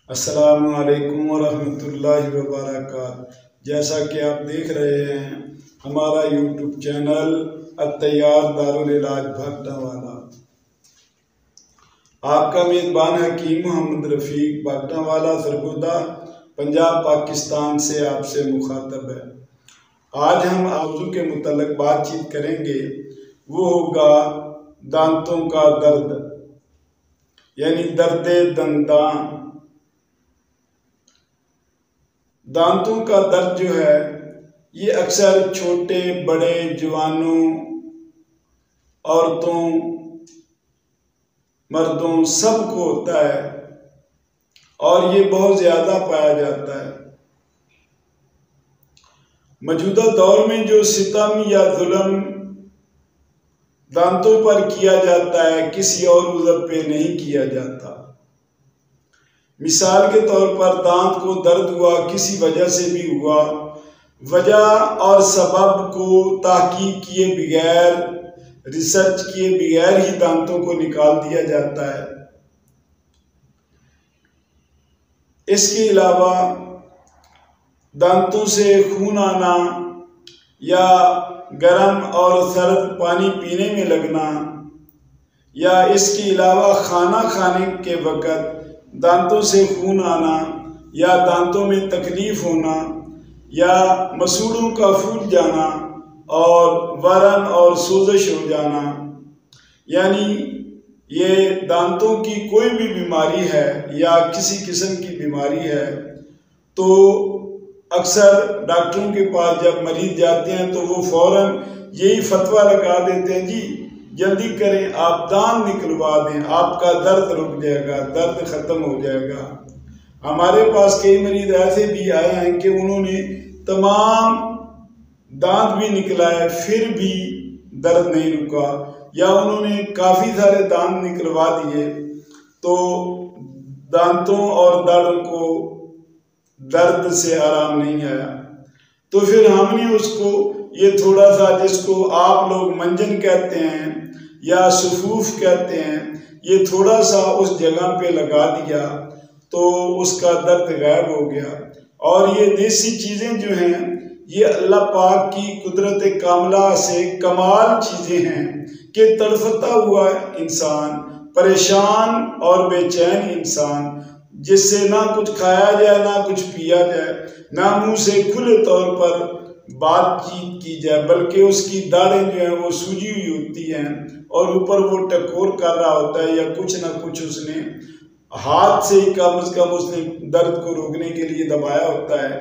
अस्सलामु अलैकुम वरहमतुल्लाहि वबरकातुहू। जैसा कि आप देख रहे हैं हमारा यूट्यूब चैनल अत्तैयार दारुल इलाज भागटावाला। आपका मेज़बान हकीम मोहम्मद रफ़ीक भागटावाला सरगोदा पंजाब पाकिस्तान से आपसे मुखातब है। आज हम मौजू के मुतल्लिक़ बातचीत करेंगे, वो होगा दांतों का दर्द यानी दर्द दंदान। दांतों का दर्द जो है ये अक्सर छोटे बड़े जवानों, औरतों, मर्दों सबको होता है और ये बहुत ज़्यादा पाया जाता है। मौजूदा दौर में जो सितम या जुल्म दांतों पर किया जाता है किसी और उज़्व पे नहीं किया जाता। मिसाल के तौर पर दांत को दर्द हुआ किसी वजह से भी हुआ, वजह और सबब को तहकीक किए बगैर, रिसर्च किए बगैर ही दांतों को निकाल दिया जाता है। इसके अलावा दांतों से खून आना या गर्म और सर्द पानी पीने में लगना, या इसके अलावा खाना खाने के वक़्त दांतों से खून आना, या दांतों में तकलीफ होना, या मसूड़ों का फूल जाना और वरम और सोजश हो जाना, यानी ये दांतों की कोई भी बीमारी है या किसी किस्म की बीमारी है तो अक्सर डॉक्टरों के पास जब मरीज जाते हैं तो वो फौरन यही फतवा लगा देते हैं, जी जल्दी करें, आप दांत निकलवा दें, आपका दर्द रुक जाएगा, दर्द ख़त्म हो जाएगा। हमारे पास कई मरीज ऐसे भी आए हैं कि उन्होंने तमाम दांत भी निकलाए फिर भी दर्द नहीं रुका, या उन्होंने काफ़ी सारे दांत निकलवा दिए तो दांतों और दाढ़ों को दर्द से आराम नहीं आया। तो फिर हमने उसको ये थोड़ा सा, जिसको आप लोग मंजन कहते हैं या सुफूफ कहते हैं, ये थोड़ा सा उस जगह पे लगा दिया तो उसका दर्द गायब हो गया। और ये देसी चीज़ें जो हैं ये अल्लाह पाक की कुदरत कामला से कमाल चीज़ें हैं कि तड़फता हुआ इंसान, परेशान और बेचैन इंसान, जिससे ना कुछ खाया जाए ना कुछ पिया जाए, ना मुंह से खुले तौर पर बातचीत की जाए, बल्कि उसकी दाढ़ें जो हैं वो सूजी हुई होती हैं और ऊपर वो टकोर कर रहा होता है, या कुछ ना कुछ उसने हाथ से ही कम से कम उसने दर्द को रोकने के लिए दबाया होता है।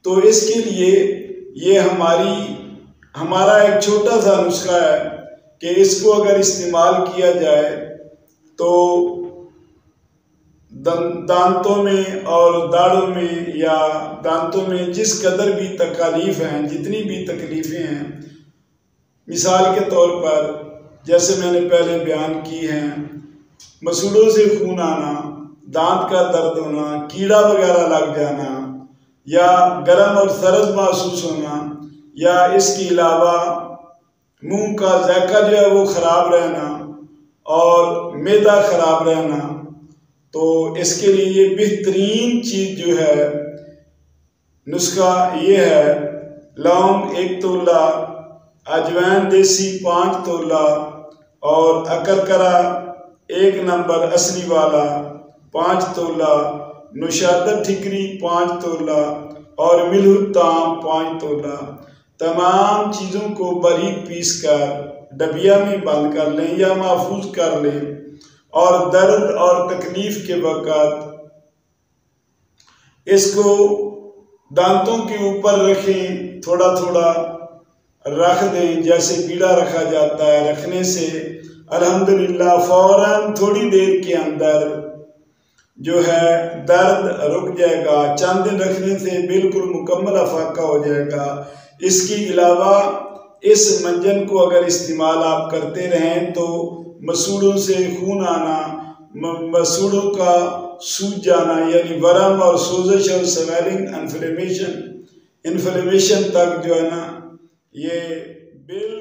तो इसके लिए ये हमारा एक छोटा सा नुस्खा है कि इसको अगर इस्तेमाल किया जाए तो दांतों में और दाढ़ों में या दांतों में जिस कदर भी तकलीफ हैं, जितनी भी तकलीफ़ें हैं, मिसाल के तौर पर जैसे मैंने पहले बयान की हैं, मसूड़ों से खून आना, दांत का दर्द होना, कीड़ा वगैरह लग जाना, या गर्म और सर्द महसूस होना, या इसके अलावा मुंह का जायका जो है वो ख़राब रहना और मैदा ख़राब रहना, तो इसके लिए ये बेहतरीन चीज़ जो है, नुस्खा ये है, लौंग 1 तोला, अजवाइन देसी 5 तोला और अकरकरा 1 नंबर असली वाला 5 तोला, नुशादत ठिकरी 5 तोला और मिलहुत्ताम 5 तोला। तमाम चीज़ों को बारीक पीस कर डबिया में बंद कर लें या महफूज कर लें और दर्द और तकलीफ के वक़्त इसको दांतों के ऊपर रखें, थोड़ा थोड़ा रख दें जैसे बीड़ा रखा जाता है। रखने से अल्हम्दुलिल्लाह फौरन थोड़ी देर के अंदर जो है दर्द रुक जाएगा। चंद दिन रखने से बिल्कुल मुकम्मल अफाका हो जाएगा। इसके अलावा इस मंजन को अगर इस्तेमाल आप करते रहें तो मसूड़ों से खून आना, मसूड़ों का सूज जाना यानी वरम और सोजश और स्वेलिंग, इन्फ्लेमेशन तक जो है ना, ये बिल